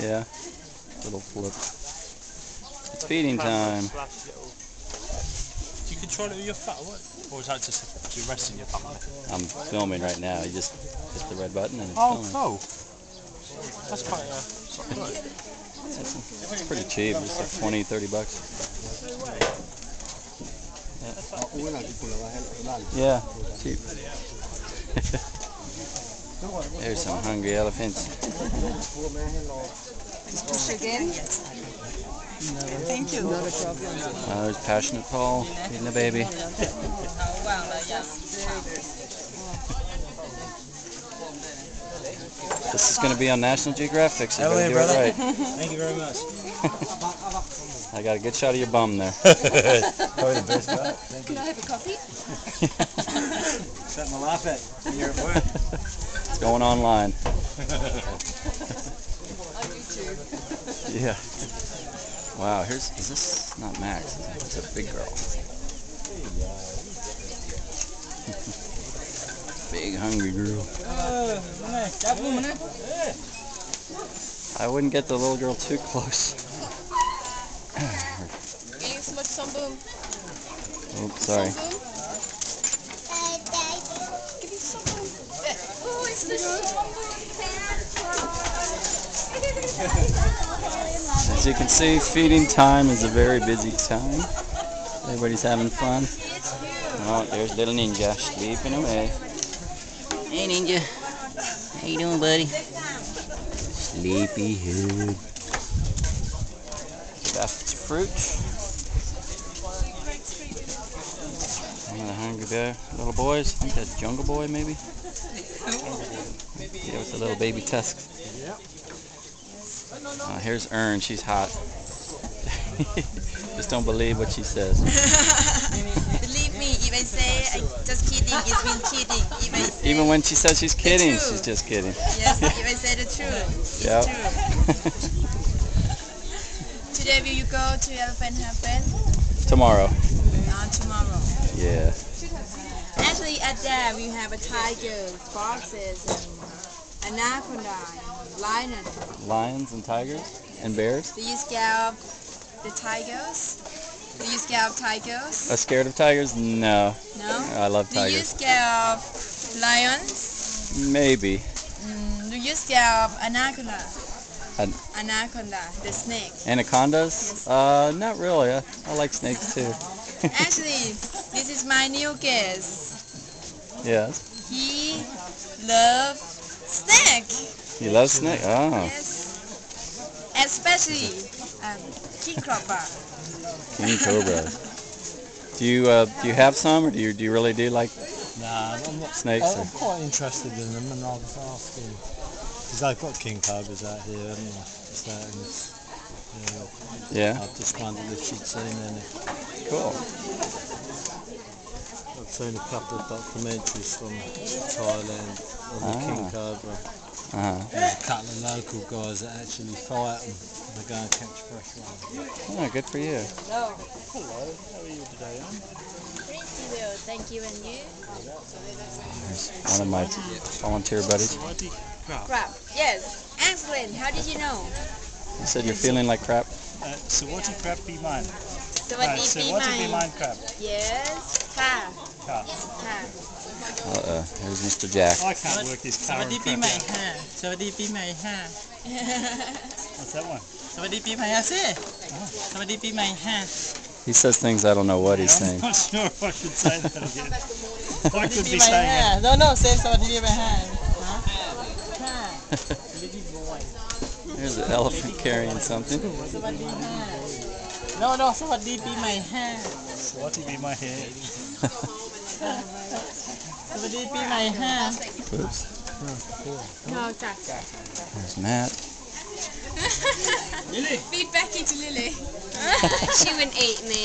Yeah, little flip. It's feeding time. Do you control it with your thumb, or is that just you're resting your thumb? I'm filming right now. You just hit the red button and it's Oh, filming. cool. That's quite good. It's pretty cheap. It's like 20, 30 bucks. Yeah, cheap. There's some hungry elephants. Again? Thank you. There's Passionate Paul eating a baby. This is going to be on National Geographic, so you better do it right. Thank you very much. I got a good shot of your bum there. Probably the best part. Thank you. Can I have a coffee? Something to laugh at when you're at work. It's going online. On YouTube. Yeah. Wow, is this not Max? It's a big girl. Big hungry girl. I wouldn't get the little girl too close. Eating so much sunboom. Oops, sorry. Give me sunboom. Oh, it's the sunboom. As you can see, feeding time is a very busy time. Everybody's having fun. Oh, there's little Ninja sleeping away. Hey Ninja, how you doing, buddy? Sleepyhead. That's fruit. One of the hungry bear little boys. I think that's Jungle Boy, maybe. Yeah, with the little baby tusks. Here's Ern. She's hot. Just don't believe what she says. Believe me, if I say I'm just kidding, it's been kidding. If I say Even when she says she's kidding, she's just kidding. yes, if I say the truth, it's Yep. true. Today will you go to Elephant Haven? Tomorrow. Tomorrow. Yeah. Actually, at there we have a tiger, foxes, and anaconda, lion. Lions and tigers and bears. Do you scalp the tigers? Do you scalp tigers? Scared of tigers? No. No? I love Do you tigers. scalp lions? Maybe. Do you scalp anaconda? An- Anaconda, the snake. Anacondas? Yes. Not really. I like snakes too. Actually, this is my new guest. Yes. He loves snake. You love snakes? Oh. Yes. Especially king cobra. King cobras. Do you have some, or do you really do like Nah, I'm not. snakes? I'm quite interested in them, and I was asking because they've got king cobras out here, haven't they? Just that, and Yeah. I just wondered if she'd seen any. Cool. I've seen a couple of documentaries from Thailand on the king cobra. There's a couple of local guys that actually fight them. They go and catch fresh ones. Oh, good for you. Hello. Hello, how are you today, Anne? Pretty well, thank you, and you? There's one of my volunteer buddies. Crap. Yes. Excellent. How did you know? You said you're feeling like crap. So what did crab be mine? สวัสดี So ปี what ใหม่ did be mine crab? Yes ค่ะ Car. ค่ะ Here's Mr. Jack. I can't work this ส car. วัสดีปีใหม่ค่ะ สวัสดีปีใหม่ค่ะ What's that one? สวัสดีปีใหม่ค่ะสิสวัสดีปีใหม่ค่ะ He says things I don't know what he's I'm saying. not sure if I should say that again. I สวัสดี could ปี be ใหม่ saying ค่ะ it. no no say สวัสดีปีใหม่ค่ะค่ะ There's an elephant carrying something. สวัสดีค่ะ no no สวัสดีปีใหม่ค่ะ What did be my hair? สวัสดีปีใหม่ค่ะ Oops. No จ้ะ There's Matt. Feed back into Lily. She wouldn't eat me.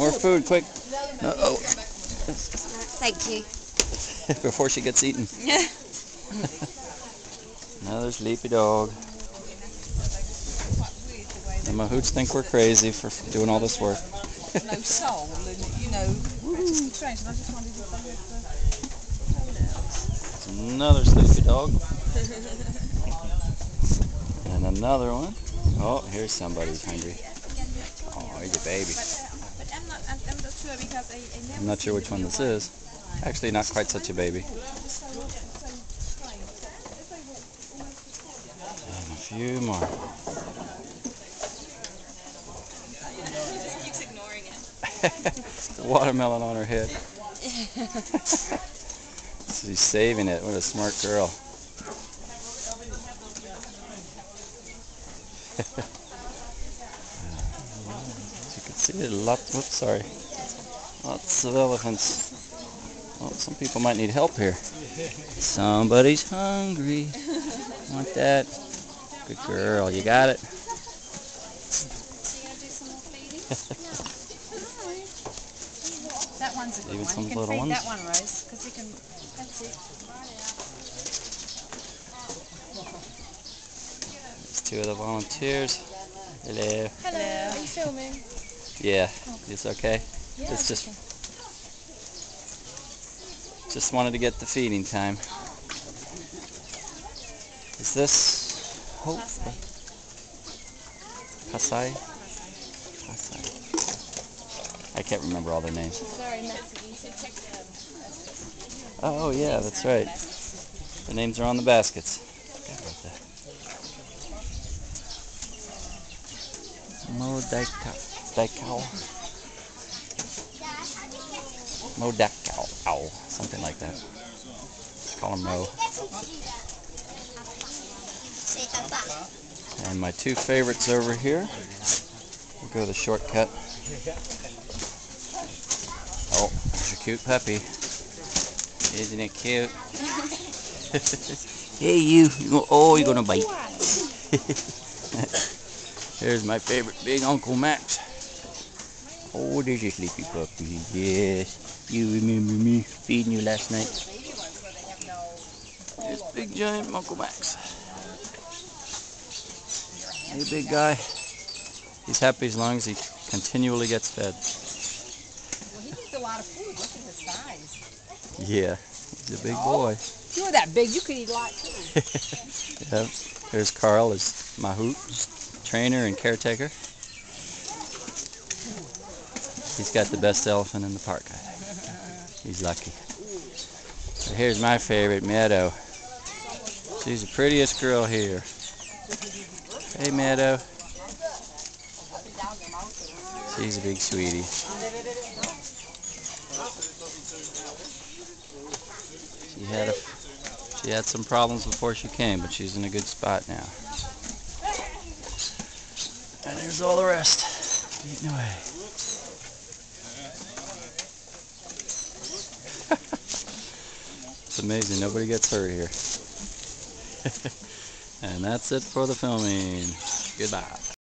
More food, quick. Oh, Thank you. before she gets eaten. Another sleepy dog. The mahouts think we're crazy for doing all this work. No soul, and you know, it's just strange. And I just wondered if they Another sleepy dog. another one. Oh, here's somebody who's hungry. Oh, here's a baby. But I'm not sure because I never I'm not sure which one this is. Actually, not quite such a baby. And a few more. Just keeps ignoring it. The watermelon on her head. She's saving it. What a smart girl. As you can see, lots of elephants. Well, some people might need help here. Somebody's hungry. Want that? Good girl. You got it? That one's a good Even one. some You can little feed ones. that one, Rose, because you can. That's it. There's two of the volunteers. Hello. Hello. Are you filming? Yeah. It's okay? Yeah. It's just wanted to get the feeding time. Is this Hope? Kasai? Kasai. I can't remember all their names. Sorry, Mexican. You should check them. Oh yeah, that's right. The names are on the baskets. Forgot about that. Modakao, owl, something like that. Call him Mo. And my two favorites over here. We'll go the shortcut. Oh, there's a cute puppy. Isn't it cute? Hey you, you're gonna bite. There's my favorite, big Uncle Max. Oh, there's your sleepy puppy. Yes, you remember me feeding you last night. There's big giant Uncle Max. Hey, big guy. He's happy as long as he continually gets fed. Well, he needs a lot of food. Look at his size. Yeah, he's a big boy. If you were that big, you could eat a lot too. Yep. There's Carl, his mahout, trainer and caretaker. He's got the best elephant in the park, I think. He's lucky. So here's my favorite, Meadow. She's the prettiest girl here. Hey, Meadow. She's a big sweetie. She had some problems before she came, but she's in a good spot now. And there's all the rest, eating away. It's amazing, nobody gets hurt here. And that's it for the filming. Goodbye.